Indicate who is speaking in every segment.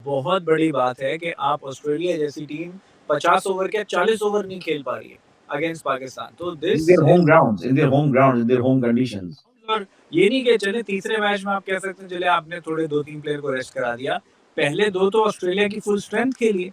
Speaker 1: बहुत बड़ी बात है कि आप ऑस्ट्रेलिया जैसी टीम 50 ओवर क्या 40 ओवर नहीं खेल पा रही है अगेंस्ट पाकिस्तान। तो
Speaker 2: In
Speaker 1: this
Speaker 2: their
Speaker 1: is
Speaker 2: home grounds, in their home grounds, in their home conditions.
Speaker 1: और ये नहीं कि चले तीसरे मैच में आप कह सकते हैं चले आपने थोड़े 2-3 प्लेयर को रेस्ट करा दिया। पहले 2 तो ऑस्ट्रेलिया की फुल स्ट्रेंथ खेली है।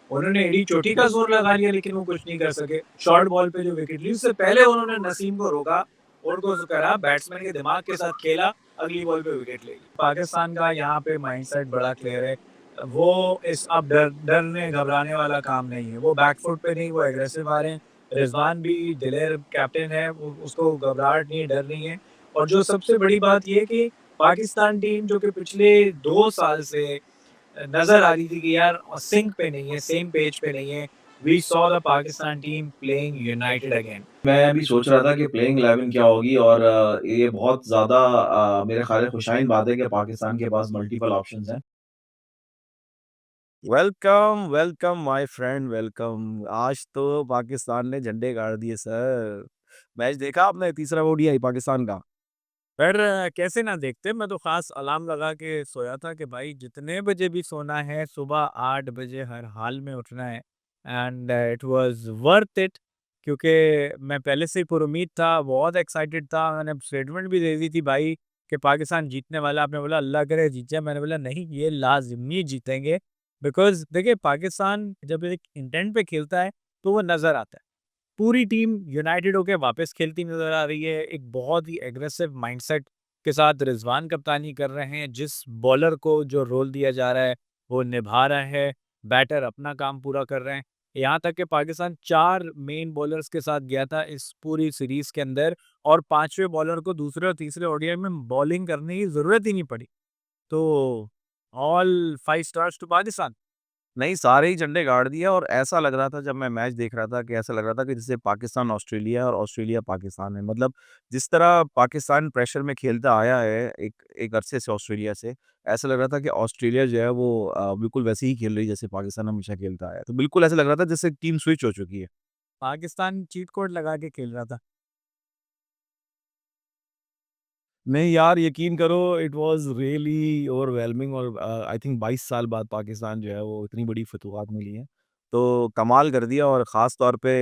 Speaker 1: उन्होंने एडी चोटी का ज़ोर लगा लिया लेकिन वो कुछ नहीं कर सके। शॉर्ट बॉल पे जो विकेट ली उससे पहले उन्होंने नसीम को रोका, उनको करा बैट्समैन के दिमाग के साथ खेला, अगली बॉल पे विकेट ले ली। पाकिस्तान का यहाँ पे माइंडसेट बड़ा क्लियर है। वो इस अब डरने घबराने वाला काम नहीं है। वो बैक फुट पे नहीं, वो एग्रेसिव आ रहे हैं। रिजवान भी दिलेर कैप्टन है, उसको घबराहट नहीं है, डर नहीं है। और जो सबसे बड़ी बात ये है कि पाकिस्तान टीम जो कि पिछले 2 साल से नज़र आ रही थी कि यार सिंक पे नहीं है, सेम पेज पे नहीं है। We saw the Pakistan team playing united again.
Speaker 2: मैं भी सोच रहा था कि प्लेइंग 11 क्या होगी और ये बहुत ज़्यादा मेरे ख़्याल है खुशाइन बात है कि पाकिस्तान के पास मल्टीपल ऑप्शंस हैं।
Speaker 3: Welcome, welcome my friend welcome. आज तो पाकिस्तान ने झंडे गाड़ दिए सर। मैच देखा आपने तीसरा ओडीआई पाकिस्तान का?
Speaker 1: पर कैसे ना देखते, मैं तो ख़ास अलार्म लगा के सोया था कि भाई जितने बजे भी सोना है, सुबह 8 बजे हर हाल में उठना है and it was worth it क्योंकि मैं पहले से ही पुरुमीद था, बहुत एक्साइटेड था। मैंने स्टेटमेंट भी दे दी थी भाई कि पाकिस्तान जीतने वाला। आपने बोला अल्लाह करे जीत जाए, मैंने बोला नहीं ये लाज़मी जीतेंगे बिकॉज़ देखिए पाकिस्तान जब एक इंटेंट पे खेलता है, तो वो नज़र आता है। पूरी टीम यूनाइटेड होके वापस खेलती नज़र आ रही है। एक बहुत ही एग्रेसिव माइंडसेट के साथ रिज़वान कप्तानी कर रहे हैं। जिस बॉलर को जो रोल दिया जा रहा है, वो निभा रहा है। बैटर अपना काम पूरा कर रहे हैं। यहाँ तक कि पाकिस्तान 4 मेन बॉलर्स के साथ गया था इस पूरी सीरीज़ के अंदर और 5वें बॉलर को दूसरे और तीसरे ओडीआई में बॉलिंग करने की ज़रूरत ही नहीं पड़ी। तो ऑल 5 स्टार्स टू पाकिस्तान।
Speaker 3: नहीं, सारे ही झंडे गाड़ दिए और ऐसा लग रहा था जब मैं मैच देख रहा था कि ऐसा लग रहा था कि जैसे पाकिस्तान ऑस्ट्रेलिया है और ऑस्ट्रेलिया पाकिस्तान है। मतलब जिस तरह पाकिस्तान प्रेशर में खेलता आया है एक एक अरसे से ऑस्ट्रेलिया से, ऐसा लग रहा था कि ऑस्ट्रेलिया जो है वो बिल्कुल वैसे ही खेल रही है जैसे पाकिस्तान हमेशा खेलता आया है। तो बिल्कुल ऐसा लग रहा था जैसे टीम स्विच हो चुकी है।
Speaker 1: पाकिस्तान चीट कोड लगा के खेल रहा था।
Speaker 3: नहीं यार, यकीन करो इट वाज़ रियली ओवरवेलमिंग और आई थिंक 22 साल बाद पाकिस्तान जो है वो इतनी बड़ी फ़ुतूहात मिली हैं। तो कमाल कर दिया और ख़ास तौर पे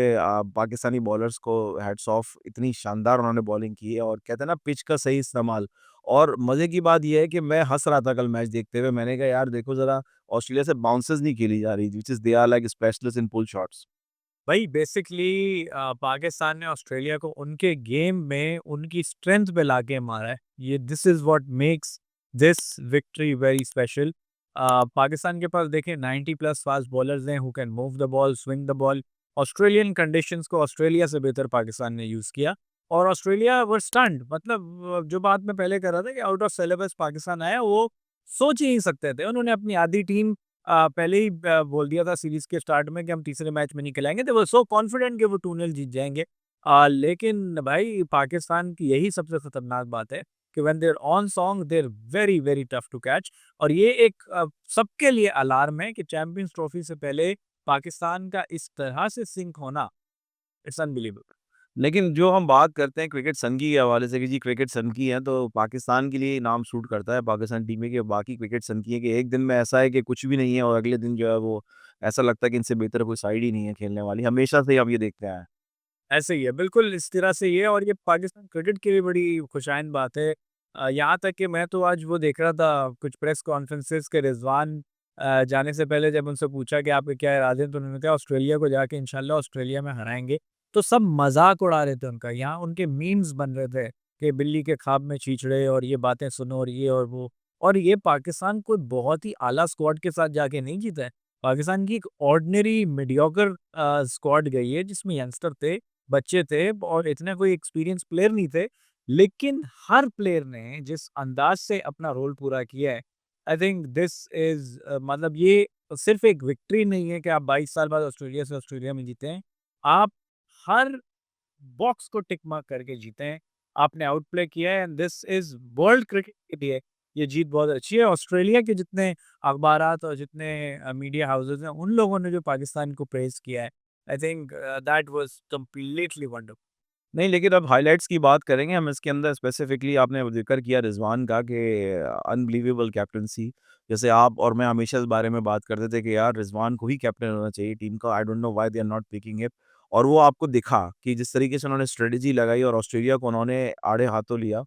Speaker 3: पाकिस्तानी बॉलर्स को हैट्स ऑफ इतनी शानदार उन्होंने बॉलिंग की है और कहते हैं ना पिच का सही इस्तेमाल। और मज़े की बात ये है कि मैं हँस रहा था कल मैच देखते हुए, मैंने कहा यार देखो ज़रा ऑस्ट्रेलिया से बाउंसेस नहीं खेली जा रही which is they are like specialist in pull shots.
Speaker 1: भाई बेसिकली पाकिस्तान ने ऑस्ट्रेलिया को उनके गेम में उनकी स्ट्रेंथ पे लाके मारा है। ये this is what makes this victory very special. Pakistan के पास देखिए 90 प्लस फास्ट बॉलर्स हैं who can move the ball, swing the ball. Australian conditions को ऑस्ट्रेलिया से बेहतर पाकिस्तान ने यूज़ किया और ऑस्ट्रेलिया वर स्टन्ड। मतलब जो बात मैं पहले कर रहा था कि आउट ऑफ सिलेबस पाकिस्तान आया, वो सोच ही नहीं सकते थे। उन्होंने अपनी आधी टीम पहले ही बोल दिया था सीरीज़ के स्टार्ट में कि हम तीसरे मैच में नहीं खिलाएँगे। दे वर सो कॉन्फिडेंट कि वो 2-0 जीत जाएँगे। लेकिन भाई पाकिस्तान की यही सबसे खतरनाक बात है कि when they are on song they are very, very tough to catch. और ये एक सबके लिए अलार्म है कि चैंपियंस ट्रॉफी से पहले पाकिस्तान का इस तरह से सिंक होना, इट्स अनबिलीवेबल।
Speaker 3: लेकिन जो हम बात करते हैं क्रिकेट सन के हवाले से कि जी क्रिकेट सन की है, तो पाकिस्तान के लिए नाम सूट करता है पाकिस्तान टीम में कि बाकी क्रिकेट सन की है कि एक दिन में ऐसा है कि कुछ भी नहीं है और अगले दिन जो है वो ऐसा लगता है कि इनसे बेहतर कोई साइड ही नहीं है खेलने वाली। हमेशा से ही हम ये देखते आए हैं।
Speaker 1: ऐसे ही है, बिल्कुल इस तरह से ही है और ये पाकिस्तान क्रिकेट की भी बड़ी खुशाइन बात है। यहाँ तक कि मैं तो आज वो देख रहा था कुछ प्रेस कॉन्फ्रेंसेस के रिज़वान जाने से पहले जब उनसे पूछा कि आपके क्या इरादे हैं, तो उन्होंने कहा ऑस्ट्रेलिया को जाके इंशाल्लाह ऑस्ट्रेलिया में हराएँगे। तो सब मज़ाक उड़ा रहे थे उनका, यहाँ उनके मीम्स बन रहे थे कि बिल्ली के ख्वाब में छींचड़े और ये बातें सुनो और ये और वो। और ये पाकिस्तान कोई बहुत ही आला स्क्वाड के साथ जाके नहीं जीता है। पाकिस्तान की एक ऑर्डिनरी मीडियोकर स्क्वाड गई है जिसमें यंगस्टर थे, बच्चे थे और इतने कोई एक्सपीरियंस प्लेयर नहीं थे। लेकिन हर प्लेयर ने जिस अंदाज से अपना रोल पूरा किया है, आई थिंक दिस इज़ मतलब ये सिर्फ़ एक विक्ट्री नहीं है कि आप 22 साल बाद ऑस्ट्रेलिया से ऑस्ट्रेलिया में जीते हैं। आप हर बॉक्स को टिक मार्क करके जीते हैं। आपने आउटप्ले किया है and this is world cricket के लिए ये जीत बहुत अच्छी है। ऑस्ट्रेलिया के जितने अखबारात और जितने मीडिया हाउसेज़ हैं, उन लोगों ने जो पाकिस्तान को प्रेज़ किया है, I think that was completely wonderful.
Speaker 3: नहीं, लेकिन अब हाइलाइट्स की बात करेंगे हम इसके अंदर स्पेसिफिकली आपने ज़िक्र किया रिज़वान का कि अनबिलीवेबल कैप्टेंसी। जैसे आप और मैं हमेशा इस बारे में बात करते थे कि यार रिज़वान को ही कैप्टन होना चाहिए टीम का, I don't know why they are not picking him. और वो आपको दिखा कि जिस तरीके से उन्होंने स्ट्रैटेजी लगाई और ऑस्ट्रेलिया को उन्होंने आड़े हाथों लिया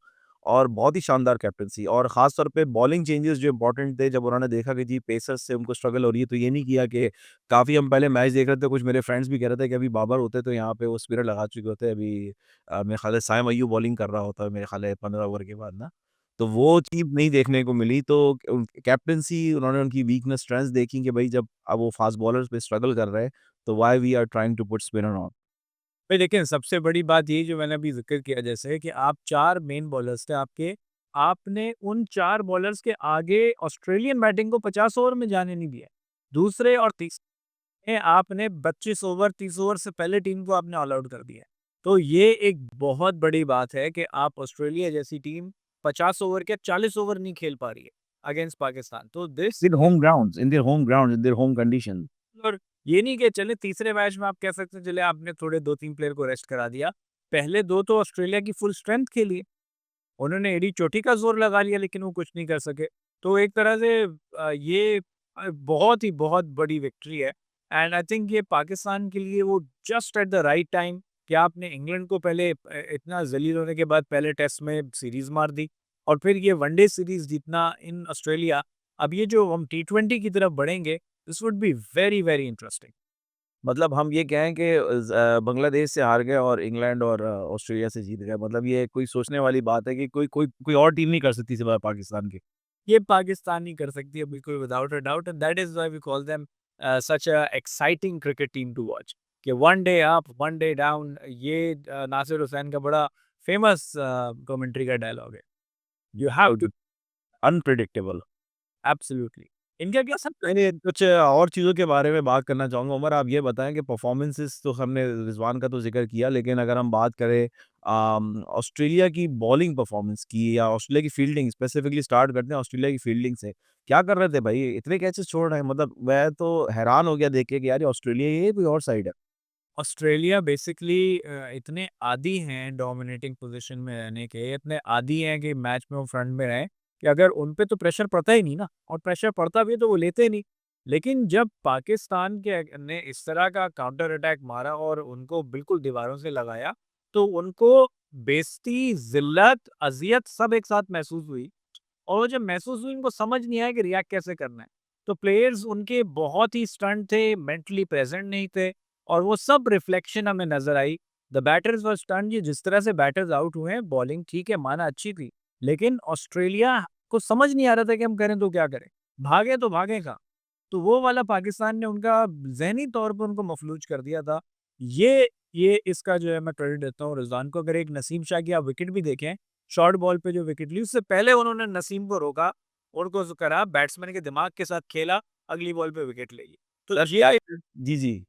Speaker 3: और बहुत ही शानदार कैप्टेंसी और ख़ास तौर पे बॉलिंग चेंजेस जो इम्पोर्टेंट थे जब उन्होंने देखा कि जी पेसर्स से उनको स्ट्रगल हो रही है, तो ये नहीं किया कि काफ़ी हम पहले मैच देख रहे थे, कुछ मेरे फ्रेंड्स भी कह रहे थे कि अभी बाबर होते तो यहाँ पे वो स्पिनर लगा चुके होते, अभी मेरे ख़्याल है साइम अय्यूब बॉलिंग कर रहा होता है मेरे ख़्याल है 15 ओवर के बाद ना। तो वो चीज़ नहीं देखने को मिली तो कैप्टेंसी उन्होंने उनकी वीकनेस स्ट्रेंथ्स देखी कि भई जब अब वो फास्ट बॉलर्स पे स्ट्रगल कर रहे हैं, तो why we are trying to put spinner on.
Speaker 1: भाई देखिए, सबसे बड़ी बात ये जो मैंने अभी ज़िक्र किया जैसे कि आप 4 मेन बॉलर्स थे आपके, आपने उन 4 बॉलर्स के आगे ऑस्ट्रेलियन बैटिंग को 50 ओवर में जाने नहीं दिया। दूसरे और तीसरे में आपने 25 ओवर, 30 ओवर से पहले टीम को आपने ऑल आउट कर दिया। तो ये एक बहुत बड़ी बात है कि आप ऑस्ट्रेलिया जैसी टीम 50 ओवर के 40 ओवर नहीं खेल पा रही है अगेंस्ट पाकिस्तान। तो this
Speaker 3: in their home grounds, in their home condition.
Speaker 1: और ये नहीं कि चले तीसरे मैच में आप कह सकते हैं चले आपने थोड़े 2-3 प्लेयर को रेस्ट करा दिया। पहले 2 तो ऑस्ट्रेलिया की फुल स्ट्रेंथ खेली है। उन्होंने एडी चोटी का ज़ोर लगा लिया लेकिन वो कुछ नहीं कर सके। तो एक तरह से ये बहुत ही बहुत बड़ी विक्ट्री है एंड आई थिंक ये पाकिस्तान के लिए वो just at the right time कि आपने इंग्लैंड को पहले इतना ज़लील होने के बाद पहले टेस्ट में सीरीज़ मार दी और फिर ये वनडे सीरीज़ जीतना इन ऑस्ट्रेलिया। अब ये जो हम टी20 की तरफ बढ़ेंगे, this would be very, very interesting.
Speaker 3: मतलब हम ये कहें कि बांग्लादेश से हार गए और इंग्लैंड और ऑस्ट्रेलिया से जीत गए। मतलब ये कोई सोचने वाली बात है कि कोई और टीम नहीं कर सकती सिवाय पाकिस्तान के।
Speaker 1: ये पाकिस्तान ही कर सकती है बिल्कुल without a doubt and that is why we call them such a exciting cricket team to watch कि one day up, one day down ये नासिर हुसैन का बड़ा फेमस कमेंट्री का डायलॉग है। You have to
Speaker 3: unpredictable.
Speaker 1: Absolutely इनका क्या सब
Speaker 3: नहीं, कुछ और चीज़ों के बारे में बात करना चाहूँगा। उमर आप ये बताएँ कि परफ़ॉर्मेंसेस तो हमने रिज़वान का तो ज़िक्र किया, लेकिन अगर हम बात करें ऑस्ट्रेलिया की बॉलिंग परफ़ॉर्मेंस की या ऑस्ट्रेलिया की फ़ील्डिंग स्पेसिफ़िकली स्टार्ट करते हैं ऑस्ट्रेलिया की फ़ील्डिंग से। क्या कर रहे थे भाई? इतने कैचेज़ छोड़ रहे हैं, मतलब मैं तो हैरान हो गया देख के कि यार ये ऑस्ट्रेलिया ही है, कोई और साइड है।
Speaker 1: ऑस्ट्रेलिया बेसिकली इतने आदी हैं डोमिनेटिंग पोजीशन में रहने के, इतने आदी हैं कि मैच में वो फ्रंट में रहें, कि अगर उन पे तो प्रेशर पड़ता ही नहीं ना और प्रेशर पड़ता भी है तो वो लेते नहीं। लेकिन जब पाकिस्तान के ने इस तरह का काउंटर अटैक मारा और उनको बिल्कुल दीवारों से लगाया, तो उनको बेइज़्ज़ती, ज़िल्लत, अज़ियत सब एक साथ महसूस हुई। और वो जब महसूस हुई उनको समझ नहीं आया कि रिएक्ट कैसे करना है। तो प्लेयर्स उनके बहुत ही स्टंट थे, मेंटली प्रेज़ेंट नहीं थे और वो सब रिफ्लेक्शन हमें नज़र आई। द बैटर्स वर स्टन्ड ये जिस तरह से बैटर्स आउट हुए हैं, बॉलिंग ठीक है माना अच्छी थी, लेकिन ऑस्ट्रेलिया को समझ नहीं आ रहा था कि हम करें तो क्या करें? भागे तो भागें कहाँ? तो वो वाला पाकिस्तान ने उनका ज़हनी तौर पे उनको मफलूज कर दिया था। ये इसका जो है मैं क्रेडिट देता हूँ रिज़वान को। अगर एक नसीम शाह की आप विकेट भी देखें, शॉर्ट बॉल पे जो विकेट ली, उससे पहले उन्होंने नसीम को रोका, उनको ज़ करा, बैट्समैन के दिमाग के साथ खेला, अगली बॉल पे विकेट ले ली। तो
Speaker 3: दर्श
Speaker 1: ये
Speaker 3: जी, जी।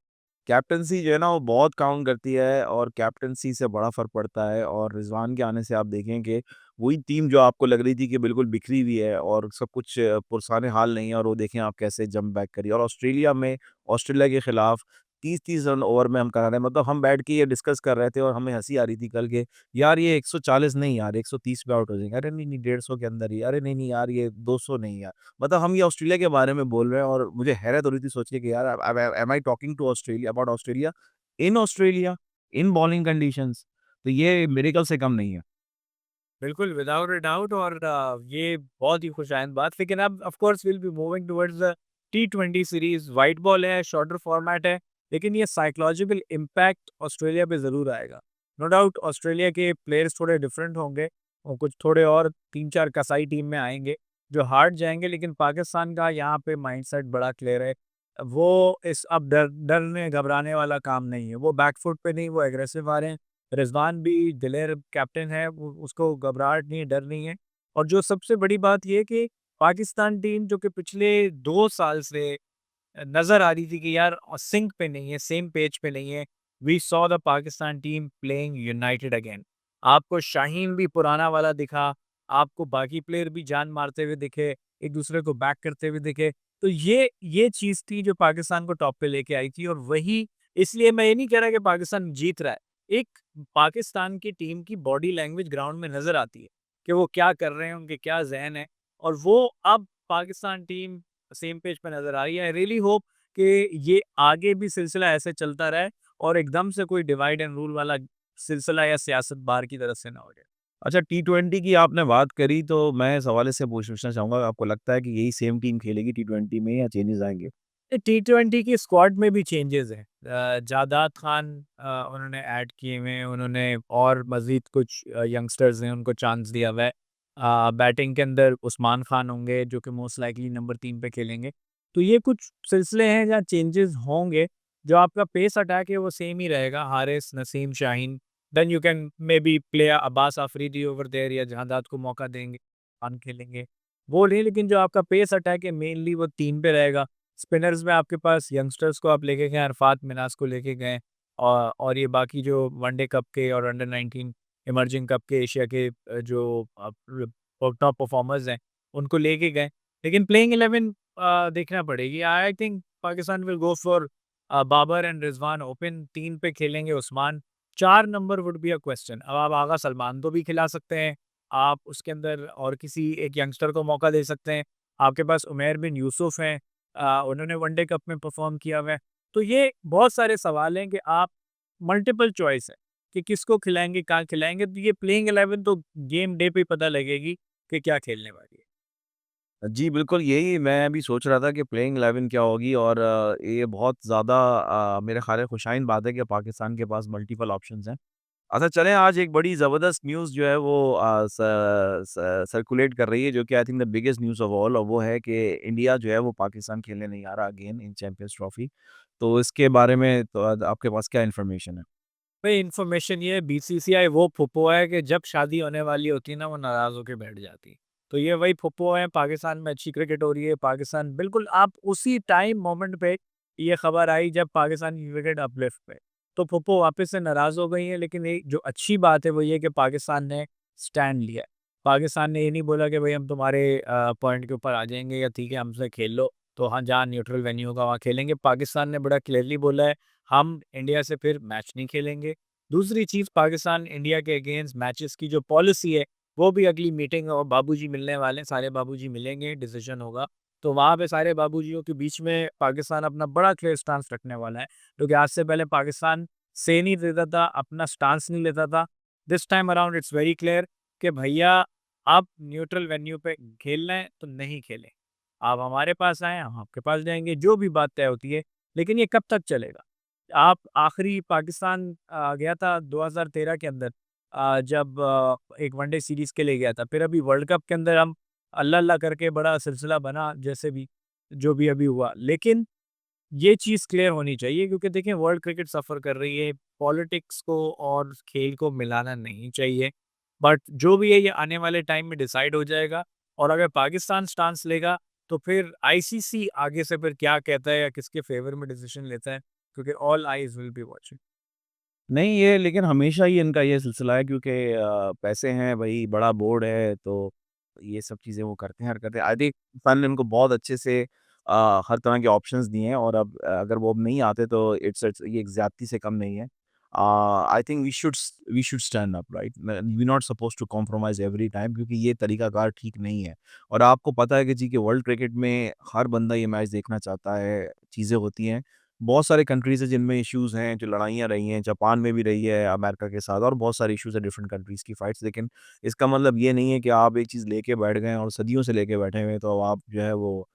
Speaker 3: कैप्टेंसी जो है ना वो बहुत काउंट करती है और कैप्टेंसी से बड़ा फ़र्क पड़ता है और रिज़वान के आने से आप देखें कि वही टीम जो आपको लग रही थी कि बिल्कुल बिखरी हुई है और सब कुछ पुरसाने हाल नहीं है और वो देखें आप कैसे जंप बैक करी और ऑस्ट्रेलिया के खिलाफ 30-30 रन ओवर में हम करा रहे हैं। मतलब हम बैठ के ये डिस्कस कर रहे थे और हमें हँसी आ रही थी कल के यार ये 140 नहीं यार 130 पे आउट हो जाएँगे। अरे नहीं, नहीं 150 के अंदर ही। अरे नहीं, नहीं यार ये 200 नहीं यार। मतलब हम ये ऑस्ट्रेलिया के बारे में बोल रहे हैं और मुझे हैरत हो रही थी सोच के कि यार अब am I talking to Australia about Australia in bowling conditions. तो ये मिरेकल से कम नहीं है।
Speaker 1: बिल्कुल विदाउट अ डाउट और ये बहुत ही खुशाइंद बात। लेकिन अब of course will be moving towards the T20 series. White ball है, शॉर्टर फॉर्मेट है, लेकिन ये साइकोलॉजिकल इम्पैक्ट ऑस्ट्रेलिया पे ज़रूर आएगा। नो डाउट ऑस्ट्रेलिया के प्लेयर्स थोड़े डिफरेंट होंगे और कुछ थोड़े और 3-4 कसाई टीम में आएँगे, जो हार्ड जाएँगे, लेकिन पाकिस्तान का यहाँ पे माइंडसेट बड़ा क्लियर है। वो इस अब डरने घबराने वाला काम नहीं है। वो बैक फुट पे नहीं, वो एग्रेसिव आ रहे हैं। रिज़वान भी दिलेर कैप्टन है, वो उसको घबराहट नहीं है, डर नहीं है। और जो सबसे बड़ी बात ये है कि पाकिस्तान टीम जो कि पिछले 2 साल से नज़र आ रही थी कि यार सिंक पे नहीं है, सेम पेज पे नहीं है। We saw the Pakistan team playing united again. आपको शाहीन भी पुराना वाला दिखा, आपको बाकी प्लेयर भी जान मारते हुए दिखे, एक-दूसरे को बैक करते हुए दिखे। तो ये चीज़ थी जो पाकिस्तान को टॉप पे लेके आई थी और वही इसलिए मैं ये नहीं कह रहा कि पाकिस्तान जीत रहा है। एक पाकिस्तान की टीम की बॉडी लैंग्वेज ग्राउंड में नज़र आती है कि वो क्या कर रहे हैं, उनके क्या ज़हन है और वो अब पाकिस्तान टीम सेम पेज पे नज़र आ रही है। आई रियली होप कि ये आगे भी सिलसिला ऐसे चलता रहे और एकदम से कोई डिवाइड एंड रूल वाला सिलसिला या सियासत बाहर की तरफ से ना हो जाए।
Speaker 3: अच्छा, टी20 की आपने बात करी तो मैं इस हवाले से पूछना चाहूँगा, आपको लगता है कि यही सेम टीम खेलेगी टी20 में या चेंजेस आएँगे?
Speaker 1: टी20 की स्क्वाड में भी चेंजेस हैं। जादाद खान उन्होंने ऐड किए हुए हैं, उन्होंने और मज़ीद कुछ यंगस्टर्स हैं उनको चांस दिया हुआ है। बैटिंग के अंदर उस्मान खान होंगे जो कि मोस्ट लाइकली नंबर 3 पे खेलेंगे। तो ये कुछ सिलसिले हैं जहाँ चेंजेस होंगे। जो आपका पेस अटैक है वो सेम ही रहेगा, Haris, Naseem, Shaheen. Then you can maybe play Abbas Afridi over there या जहादाद को मौका देंगे, खान खेलेंगे। वो नहीं, लेकिन जो आपका पेस अटैक है मेनली वो 3 पे रहेगा। स्पिनर्स में आपके पास यंगस्टर्स को आप लेके गए, अरफात मिनास को लेके गए और ये बाकी जो वनडे कप के और अंडर 19 इमर्जिंग कप के एशिया के जो टॉप परफॉर्मर्स हैं, उनको लेके गए। लेकिन प्लेइंग 11 देखना पड़ेगी। I think Pakistan will go for Babar and Rizwan open, 3 पे खेलेंगे Usman, 4 number would be a question. अब आप आगा सलमान को भी खिला सकते हैं, आप उसके अंदर और किसी एक यंगस्टर को मौका दे सकते हैं। आपके पास उमैर बिन यूसुफ हैं, उन्होंने वनडे कप में परफॉर्म किया हुआ है। तो ये बहुत सारे सवाल हैं कि आप मल्टीपल चॉइस है कि किसको खिलाएँगे, कहाँ खिलाएँगे। तो ये प्लेइंग 11 तो गेम डे पे ही पता लगेगी कि क्या खेलने वाली है।
Speaker 3: जी, बिल्कुल यही मैं भी सोच रहा था कि प्लेइंग 11 क्या होगी और ये बहुत ज़्यादा मेरे ख़्याल है खुशाइन बात है कि पाकिस्तान के पास मल्टीपल ऑप्शंस हैं। अच्छा चलें, आज एक बड़ी ज़बरदस्त न्यूज़ जो है वो सर्कुलेट कर रही है, जो कि I think the biggest news of all, और वो है कि इंडिया जो है वो पाकिस्तान खेलने नहीं आ रहा अगेन इन चैंपियंस ट्रॉफी। तो इसके बारे में तो आपके पास क्या इन्फॉर्मेशन है?
Speaker 1: भाई इन्फॉर्मेशन ये है, बीसीसीआई वो फुप्पो है कि जब शादी होने वाली होती है ना, वो नाराज़ होके बैठ जाती है। तो ये वही फुप्पो है, पाकिस्तान में अच्छी क्रिकेट हो रही है, पाकिस्तान बिल्कुल आप उसी टाइम मोमेंट पे ये खबर आई जब पाकिस्तान की क्रिकेट अपलिफ्ट पे। तो फुप्पो वापस से नाराज़ हो गई है, लेकिन एक जो अच्छी बात है वो ये कि पाकिस्तान ने स्टैंड लिया है। पाकिस्तान ने ये नहीं बोला कि भई हम तुम्हारे पॉइंट के ऊपर आ जाएँगे या ठीक है हमसे खेल लो, तो हाँ, जहाँ न्यूट्रल वेन्यू होगा वहाँ खेलेंगे। पाकिस्तान ने बड़ा क्लियरली बोला है, हम इंडिया से फिर मैच नहीं खेलेंगे। दूसरी चीज़, पाकिस्तान इंडिया के अगेंस्ट मैचेस की जो पॉलिसी है, वो भी अगली मीटिंग और बाबूजी मिलने वाले हैं, सारे बाबूजी मिलेंगे, डिसीजन होगा। तो वहाँ पे सारे बाबूजियों के बीच में पाकिस्तान अपना बड़ा क्लियर स्टांस रखने वाला है, क्योंकि आज से पहले पाकिस्तान से नहीं देता था, अपना स्टांस नहीं लेता था। This time around its very clear कि भैया आप न्यूट्रल वेन्यू पे खेलना है तो नहीं खेलें। आप हमारे पास आएँ, हम आपके पास जाएँगे, जो भी बात तय होती है। लेकिन ये कब तक चलेगा? आप आखिरी पाकिस्तान गया था 2013 के अंदर, जब एक वनडे सीरीज़ के लिए गया था। फिर अभी वर्ल्ड कप के अंदर हम अल्लाह-अल्लाह करके बड़ा सिलसिला बना, जैसे भी, जो भी अभी हुआ। लेकिन ये चीज़ क्लियर होनी चाहिए, क्योंकि देखिए वर्ल्ड क्रिकेट सफ़र कर रही है, पॉलिटिक्स को और खेल को मिलाना नहीं चाहिए। बट जो भी है ये आने वाले टाइम में डिसाइड हो जाएगा, और अगर पाकिस्तान स्टांस लेगा तो फिर आईसीसी आगे से फिर क्या कहता है या किसके फ़ेवर में डिसीजन लेता है, क्योंकि all eyes will be watching.
Speaker 3: नहीं, ये लेकिन हमेशा ही इनका ये सिलसिला है, क्योंकि पैसे हैं भई, बड़ा बोर्ड है, तो ये सब चीज़ें वो करते हैं, हरकतें। आई थिंक पाकिस्तान ने उनको बहुत अच्छे से हर तरह के ऑप्शंस दिए हैं, और अब अगर वो अब नहीं आते तो इट्स ये एक ज़्यादती से कम नहीं है। I think we should stand up, right? We not supposed to compromise every time, क्योंकि ये तरीकाकार ठीक नहीं है। और आपको पता है कि जी कि वर्ल्ड क्रिकेट में हर बंदा ये मैच देखना चाहता है, चीज़ें होती हैं। बहुत सारे कंट्रीज़ हैं जिनमें इश्यूज़ हैं, जो लड़ाइयाँ रही हैं, जापान में भी रही है अमेरिका के साथ, और बहुत सारे इश्यूज़ हैं डिफरेंट कंट्रीज़ की फाइट्स। लेकिन इसका मतलब ये नहीं है कि आप एक चीज़ लेके बैठ गए हैं और सदियों से लेके बैठे हुए हैं, तो अब आप जो है वो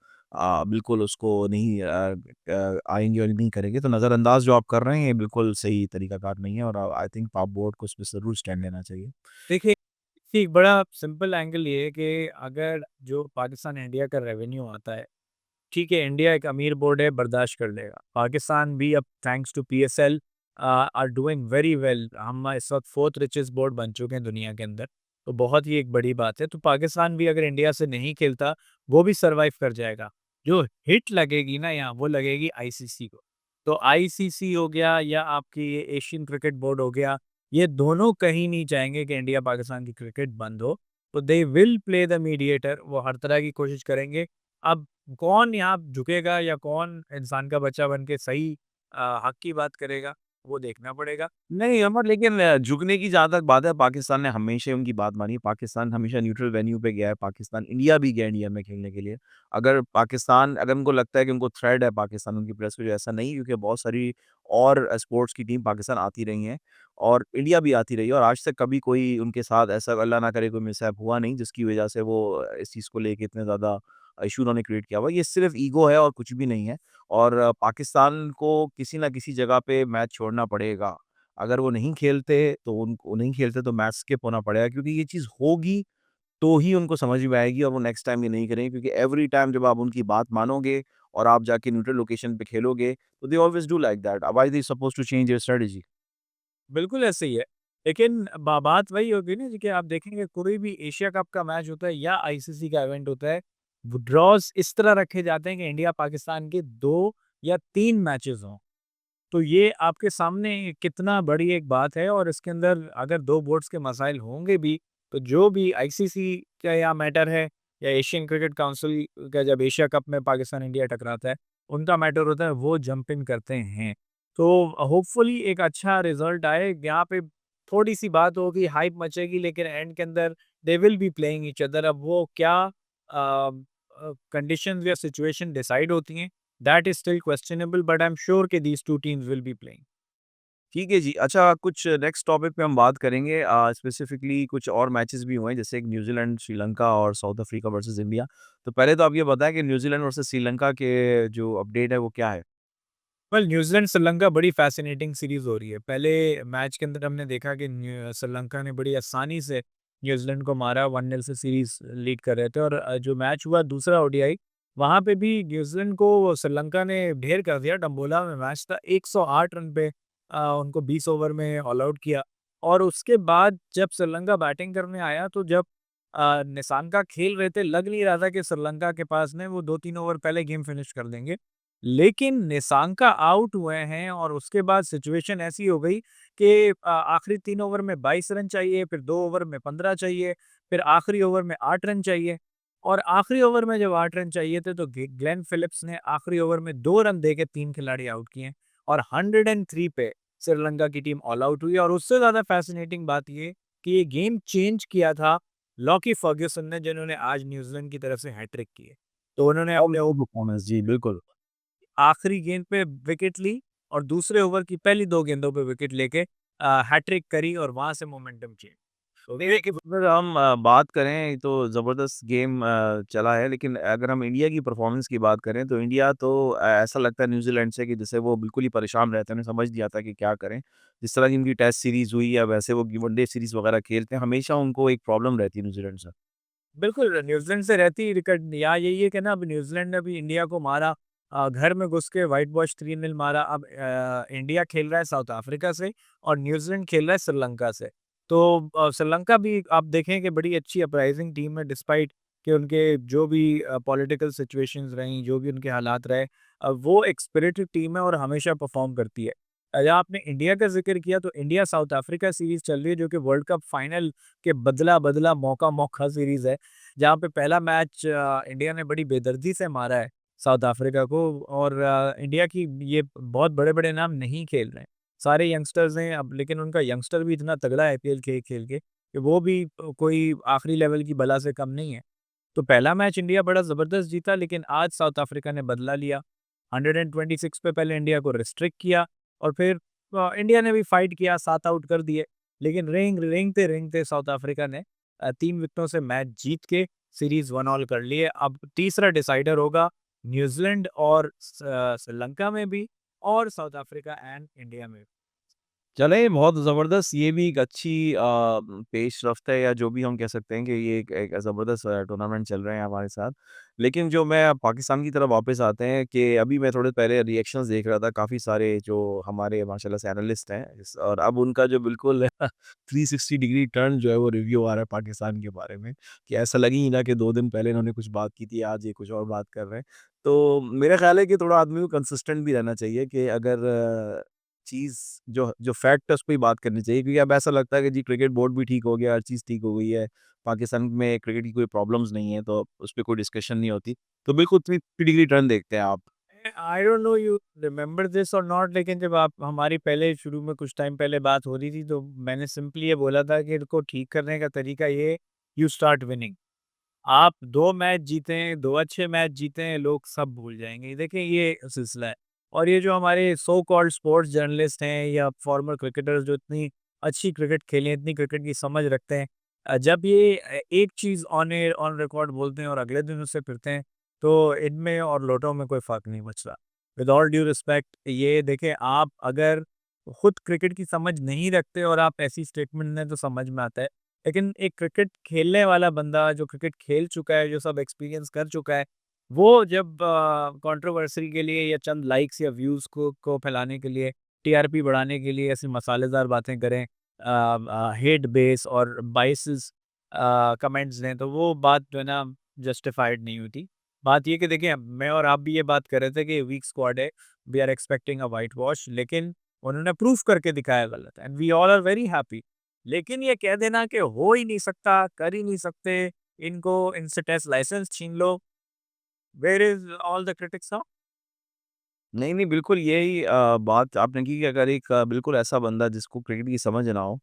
Speaker 3: बिल्कुल उसको नहीं आएँगे और नहीं करेंगे। तो नज़रअंदाज जो आप कर रहे हैं, ये बिल्कुल सही तरीकाकार नहीं है, और आई थिंक पाक बोर्ड को इस पे ज़रूर स्टैंड लेना चाहिए।
Speaker 1: देखिए, एक बड़ा सिंपल एंगल ये है कि अगर जो पाकिस्तान इंडिया का रेवेन्यू आता है, ठीक है, इंडिया एक अमीर बोर्ड है, बर्दाश्त कर लेगा। पाकिस्तान भी अब thanks to PSL are doing very well. हम इस वक़्त 4th रिचेस्ट बोर्ड बन चुके हैं दुनिया के अंदर, तो बहुत ही एक बड़ी बात है। तो पाकिस्तान भी अगर इंडिया से नहीं खेलता, वो भी सर्वाइव कर जाएगा। जो हिट लगेगी ना यहाँ, वो लगेगी आईसीसी को। तो आईसीसी हो गया या आपकी ये एशियन क्रिकेट बोर्ड हो गया, ये दोनों कहीं नहीं चाहेंगे कि इंडिया पाकिस्तान की क्रिकेट बंद हो। तो they will play the mediator, वो हर तरह की कोशिश करेंगे। अब कौन यहाँ झुकेगा या कौन इंसान का बच्चा बन के सही हक की बात करेगा, वो देखना पड़ेगा।
Speaker 3: नहीं अमर लेकिन झुकने की जहाँ तक बात है पाकिस्तान ने हमेशा ही उनकी बात मानी है। पाकिस्तान हमेशा न्यूट्रल वेन्यू पे गया है। पाकिस्तान इंडिया भी गया है इंडिया में खेलने के लिए। अगर उनको लगता है कि उनको थ्रेट है पाकिस्तान उनकी प्लेयर्स पे जो ऐसा नहीं क्योंकि बहुत सारी और स्पोर्ट्स की टीम पाकिस्तान आती रही हैं और इंडिया भी आती रही है और आज तक कभी कोई उनके साथ ऐसा अल्लाह ना करे कोई मिसहैप हुआ नहीं जिसकी वजह से वो इस चीज़ को लेके इतने ज़्यादा इश्यू उन्होंने क्रिएट किया हुआ है। ये सिर्फ़ ईगो है और कुछ भी नहीं है और पाकिस्तान को किसी न किसी जगह पे मैच छोड़ना पड़ेगा। अगर वो नहीं खेलते तो उनको नहीं खेलते तो मैच स्किप होना पड़ेगा क्योंकि ये चीज़ होगी तो ही उनको समझ में आएगी और वो नेक्स्ट टाइम ये नहीं करेंगे क्योंकि एवरी टाइम जब आप उनकी बात मानोगे और आप जाके न्यूट्रल लोकेशन पे खेलोगे तो they always do like that. Why they supposed to change their strategy?
Speaker 1: बिल्कुल ऐसे ही है। लेकिन बात वही होगी ना जी कि आप देखेंगे कोई भी एशिया कप का मैच होता है या आईसीसी का इवेंट होता है, ड्रॉज़ इस तरह रखे जाते हैं कि इंडिया पाकिस्तान के 2 या 3 मैचेज़ हों। तो ये आपके सामने कितना बड़ी एक बात है और इसके अंदर अगर 2 बोर्ड्स के मसाइल होंगे भी, तो जो भी आईसीसी का या मैटर है या एशियन क्रिकेट काउंसिल का जब एशिया कप में पाकिस्तान इंडिया टकराता है, उनका मैटर होता है वो जंप इन करते हैं। तो होपफुली एक अच्छा रिज़ल्ट आए, यहाँ पे थोड़ी-सी बात होगी, हाइप मचेगी लेकिन एंड के अंदर they will be playing each other. अब वो क्या कंडीशंस या सिचुएशन डिसाइड होती हैं that is still questionable, but I'm sure कि these two teams will be playing.
Speaker 3: ठीक है जी। अच्छा कुछ नेक्स्ट टॉपिक पे हम बात करेंगे स्पेसिफिकली कुछ और मैचेस भी हुए हैं जैसे एक न्यूज़ीलैंड, श्रीलंका और साउथ अफ्रीका वर्सेस इंडिया। तो पहले तो आप ये बताएँ कि न्यूज़ीलैंड वर्सेस श्रीलंका के जो अपडेट है वो क्या है?
Speaker 1: वेल न्यूजीलैंड श्रीलंका बड़ी फैसिनेटिंग सीरीज हो रही है। पहले मैच के अंदर हमने देखा कि श्रीलंका ने बड़ी आसानी से न्यूजीलैंड को मारा, 1-0 से सीरीज लीड कर रहे थे और जो मैच हुआ दूसरा ओडीआई, वहाँ पे भी न्यूजीलैंड को श्रीलंका ने ढेर कर दिया। डंबोला में मैच था, 108 रन पे उनको 20 ओवर में ऑल आउट किया और उसके बाद जब श्रीलंका बैटिंग करने आया तो जब निसानका खेल रहे थे, लग नहीं रहा था कि श्रीलंका के पास में वो 2-3 ओवर पहले गेम फिनिश कर देंगे। लेकिन निसांका आउट हुए हैं और उसके बाद सिचुएशन ऐसी हो गई कि आखिरी 3 ओवर में 22 रन चाहिए, फिर 2 ओवर में 15 चाहिए, फिर आखिरी ओवर में 8 रन चाहिए और आखिरी ओवर में जब 8 रन चाहिए थे तो ग्लेन फिलिप्स ने आखिरी ओवर में 2 रन देके 3 खिलाड़ी आउट किए और 103 पे श्रीलंका की टीम ऑल आउट हुई और उससे ज़्यादा फैसिनेटिंग बात ये कि ये गेम चेंज किया था लॉकी फर्ग्यूसन ने जिन्होंने आज न्यूजीलैंड की तरफ से हैट्रिक की है। तो उन्होंने अपने
Speaker 3: परफॉर्मेंस जी, बिल्कुल।
Speaker 1: आखिरी गेंद पे विकेट ली और दूसरे ओवर की पहली 2 गेंदों पे विकेट लेके हैट्रिक करी और वहाँ से मोमेंटम चेंज। तो देखिए
Speaker 3: अगर हम बात करें तो ज़बरदस्त गेम चला है लेकिन अगर हम इंडिया की परफॉर्मेंस की बात करें तो इंडिया तो ऐसा लगता है न्यूज़ीलैंड से कि जैसे वो बिल्कुल ही परेशान रहते हैं, उन्हें समझ नहीं आता कि क्या करें। जिस तरह की उनकी टेस्ट सीरीज़ हुई या वैसे वो वनडे सीरीज़ वगैरह खेलते हैं, हमेशा उनको एक प्रॉब्लम रहती है न्यूज़ीलैंड से।
Speaker 1: बिल्कुल, न्यूज़ीलैंड से रहती ही विकेट यहाँ यही है कि ना अब न्यूज़ीलैंड ने अभी इंडिया को मारा घर में घुस के व्हाइट वॉश 3-0 मारा। अब इंडिया खेल रहा है साउथ अफ्रीका से और न्यूज़ीलैंड खेल रहा है श्रीलंका से। तो श्रीलंका भी आप देखें कि बड़ी अच्छी अपराइजिंग टीम है डिस्पाइट कि उनके जो भी पॉलिटिकल सिचुएशंस रहीं, जो भी उनके हालात रहे वो एक स्पिरिटेड टीम है और हमेशा परफ़ॉर्म करती है। जहाँ आपने इंडिया का ज़िक्र किया तो इंडिया साउथ अफ्रीका सीरीज़ चल रही है जो कि वर्ल्ड कप फाइनल के बदला-बदला, मौका-मौका सीरीज़ है। जहाँ पे पहला मैच इंडिया ने बड़ी बेदर्दी से मारा है साउथ अफ्रीका को और इंडिया की ये बहुत बड़े-बड़े नाम नहीं खेल रहे हैं। सारे यंगस्टर्स हैं अब लेकिन उनका यंगस्टर भी इतना तगड़ा है आईपीएल खेल-खेल के कि वो भी कोई आखिरी लेवल की बला से कम नहीं है। तो पहला मैच इंडिया बड़ा ज़बरदस्त जीता लेकिन आज साउथ अफ्रीका ने बदला लिया। 126 पे पहले इंडिया को रिस्ट्रिक्ट किया और फिर इंडिया ने भी फाइट किया, 7 आउट कर दिए। लेकिन रेंगते-रेंगते साउथ अफ्रीका ने 3 विकेटों से मैच जीत के सीरीज़ 1 ऑल कर लिए। अब तीसरा डिसाइडर होगा न्यूज़ीलैंड और श्रीलंका में भी और साउथ अफ्रीका एंड इंडिया में।
Speaker 3: चलें, बहुत ज़बरदस्त ये भी एक अच्छी पेशरफ़्त है या जो भी हम कह सकते हैं कि ये एक एक ज़बरदस्त टूर्नामेंट चल रहे हैं हमारे साथ। लेकिन जो मैं पाकिस्तान की तरफ वापस आते हैं कि अभी मैं थोड़े पहले रिएक्शंस देख रहा था काफ़ी सारे जो हमारे माशाल्लाह से एनालिस्ट हैं इस और अब उनका जो बिल्कुल 360 डिग्री टर्न जो है वो रिव्यू आ रहा है पाकिस्तान के बारे में, कि ऐसा लगे ही ना कि 2 दिन पहले इन्होंने कुछ बात की थी, आज ये कुछ और बात कर रहे हैं। तो मेरा ख़्याल है कि थोड़ा आदमी को कंसिस्टेंट भी रहना चाहिए कि अगर चीज़ जो जो फैक्ट है उस पे ही बात करनी चाहिए क्योंकि अब ऐसा लगता है कि जी क्रिकेट बोर्ड भी ठीक हो गया, हर चीज़ ठीक हो गई है। पाकिस्तान में क्रिकेट की कोई प्रॉब्लम्स नहीं है, तो उस पे कोई डिस्कशन नहीं होती। तो बिल्कुल 360 डिग्री टर्न देखते हैं आप।
Speaker 1: आई don't no you remember this और नॉट, लेकिन जब आप हमारी पहले शुरू में कुछ टाइम पहले बात हो रही थी तो मैंने सिंपली ये बोला था कि इनको ठीक करने का तरीका ये, यू स्टार्ट विनिंग। आप 2 मैच जीतें, 2 अच्छे मैच जीतें, लोग सब भूल जाएँगे। देखिए ये सिलसिला है। और ये जो हमारे सो कॉल्ड स्पोर्ट्स जर्नलिस्ट हैं या फॉर्मर क्रिकेटर्स जो इतनी अच्छी क्रिकेट खेले हैं, इतनी क्रिकेट की समझ रखते हैं, जब ये एक चीज़ ऑन एयर ऑन रिकॉर्ड बोलते हैं और अगले दिन उससे फिरते हैं, तो इनमें और लोटों में कोई फ़र्क नहीं बचता। विद ऑल ड्यू रिस्पेक्ट, ये देखें, आप अगर खुद क्रिकेट की समझ नहीं रखते और आप ऐसी स्टेटमेंट दें तो समझ में आता है। लेकिन एक क्रिकेट खेलने वाला बंदा जो क्रिकेट खेल चुका है, जो सब एक्सपीरियंस कर चुका है, वो जब कंट्रोवर्सी के लिए या चंद लाइक्स या व्यूज़ को फैलाने के लिए, टीआरपी बढ़ाने के लिए ऐसी मसालेदार बातें करें, हेट बेस और बायसेस कमेंट्स दें, तो वो बात जो है ना जस्टिफाइड नहीं होती। बात ये कि देखिए, मैं और आप भी ये बात कर रहे थे कि वीक स्क्वाड है, we are expecting a whitewash, लेकिन उन्होंने प्रूफ करके दिखाया गलत and we all are very happy. लेकिन ये कह देना कि हो ही नहीं सकता, कर ही नहीं सकते, इनको इनसे टेस्ट लाइसेंस छीन लो, where is all the critics now?
Speaker 3: नहीं, नहीं, बिल्कुल यही बात आपने की कि अगर एक बिल्कुल ऐसा बंदा जिसको क्रिकेट की समझ ना हो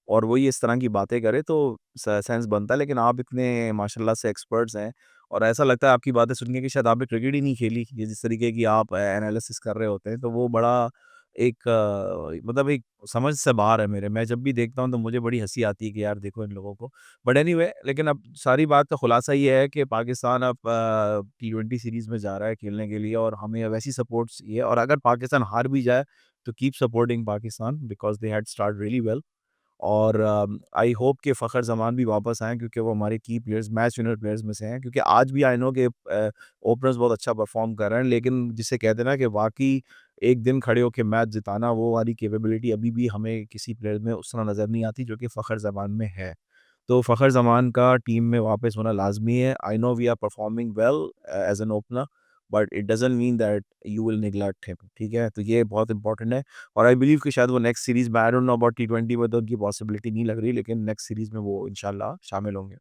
Speaker 3: और वो ये इस तरह की बातें करे तो सेंस बनता है। लेकिन आप इतने माशाल्लाह से एक्सपर्ट्स हैं और ऐसा लगता है आपकी बातें सुन के कि शायद आपने क्रिकेट ही नहीं खेली। ये जिस तरीके की आप एनालिसिस कर रहे होते हैं तो वो बड़ा एक मतलब एक समझ से बाहर है मेरे। मैं जब भी देखता हूँ तो मुझे बड़ी हँसी आती है कि यार देखो इन लोगों को। बट एनीवे, लेकिन अब सारी बात का खुलासा ये है कि पाकिस्तान अब टी20 सीरीज़ में जा रहा है खेलने के लिए और हमें वैसी सपोर्ट चाहिए और अगर पाकिस्तान हार भी जाए तो keep supporting Pakistan because they had start really well. और आई होप कि फ़खर ज़मान भी वापस आएँ क्योंकि वो हमारे की प्लेयर्स, मैच विनर प्लेयर्स में से हैं। क्योंकि आज भी आई नो कि ओपनर्स बहुत अच्छा परफ़ॉर्म कर रहे हैं, लेकिन जिसे कहते हैं ना कि वाक़ई एक दिन खड़े होके मैच जिताना, वो वाली कैपेबिलिटी अभी भी हमें किसी प्लेयर में उस तरह नज़र नहीं आती, जो कि फ़खर ज़मान में है। तो फ़खर ज़मान का टीम में वापस होना लाज़मी है। I know we are performing well as an opener, but it doesn't mean that you will neglect him, ठीक है? तो ये बहुत इम्पोर्टेंट है। और आई बिलीव कि शायद वो नेक्स्ट सीरीज़ में, आई डोंट नो अबाउट टी20 में तो उनकी पॉसिबिलिटी नहीं लग रही, लेकिन नेक्स्ट सीरीज़ में वो इंशाल्लाह शामिल होंगे।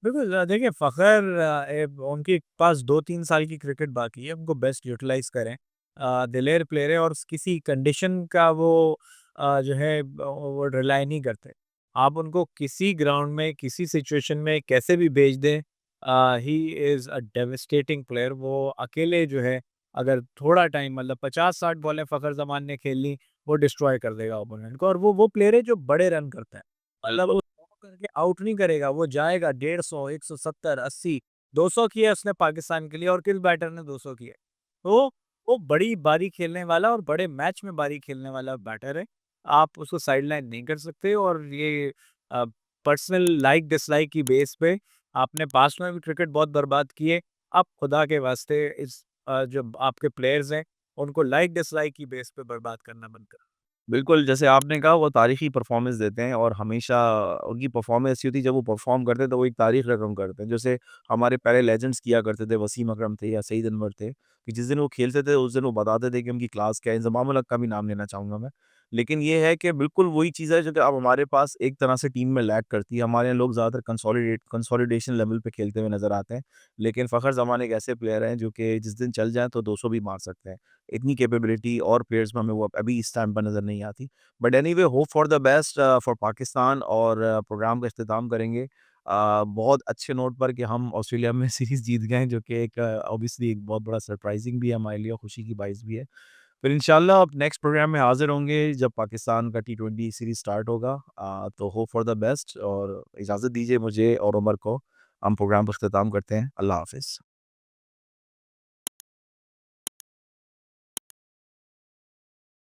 Speaker 1: बिल्कुल, देखिए फ़खर उनके पास 2-3 साल की क्रिकेट बाकी है, उनको बेस्ट यूटिलाइज़ करें। दिलेर प्लेयर है और किसी कंडीशन का वो जो है वो रिलाय नहीं करते। आप उनको किसी ग्राउंड में, किसी सिचुएशन में कैसे भी भेज दें, he is a devastating player. वो अकेले जो है, अगर थोड़ा टाइम मतलब 50-60 बॉलें फ़खर ज़मान ने खेल ली, वो डिस्ट्रॉय कर देगा ओपोनेंट को और वो प्लेयर है जो बड़े रन करता है। मतलब करके आउट नहीं करेगा, वो जाएगा 150, 170, 80, 200 किए उसने पाकिस्तान के लिए और किस बैटर ने 200 किए। तो वो बड़ी बारी खेलने वाला और बड़े मैच में बारी खेलने वाला बैटर है। आप उसको साइडलाइन नहीं कर सकते और ये अ, पर्सनल लाइक डिसलाइक की बेस पे आपने पास्ट में भी क्रिकेट बहुत बर्बाद की है। आप खुदा के वास्ते इस जो आपके प्लेयर्स हैं, उनको लाइक डिसलाइक की बेस पे बर्बाद करना बंद करें।
Speaker 3: बिल्कुल, जैसे आपने कहा वो तारीख़ी परफ़ॉर्मेंस देते हैं और हमेशा उनकी परफ़ॉर्मेंस ऐसी होती है जब वो परफ़ॉर्म करते हैं तो वो एक तारीख़ रकम करते हैं। जैसे हमारे पहले लेजेंड्स किया करते थे, वसीम अकरम थे या सईद अनवर थे, कि जिस दिन वो खेलते थे उस दिन वो बताते थे कि उनकी क्लास क्या है। इंज़माम उल हक का भी नाम लेना चाहूँगा मैं। लेकिन ये है कि बिल्कुल वही चीज़ है जो कि अब हमारे पास एक तरह से टीम में लैक करती है। हमारे यहाँ लोग ज़्यादातर कंसोलिडेशन लेवल पे खेलते हुए नज़र आते हैं। लेकिन फ़खर ज़मान एक ऐसे प्लेयर हैं जो कि जिस दिन चल जाएँ तो 200 भी मार सकते हैं। इतनी कैपेबिलिटी और प्लेयर्स में हमें वो अभी इस टाइम पर नज़र नहीं आती। But anyway hope for the best for Pakistan और प्रोग्राम का इख्तिताम करेंगे बहुत अच्छे नोट पर कि हम ऑस्ट्रेलिया में सीरीज़ जीत गए हैं जो कि एक ऑब्वियसली एक बहुत बड़ा सरप्राइज़िंग भी है हमारे लिए और खुशी की बाइस भी है। फिर इंशाल्लाह अब नेक्स्ट प्रोग्राम में हाज़िर होंगे जब पाकिस्तान का टी20 सीरीज़ स्टार्ट होगा। तो होप फॉर द बेस्ट और इजाज़त दीजिए मुझे और उमर को। हम प्रोग्राम का इख्तिताम करते हैं। अल्लाह हाफ़िज़।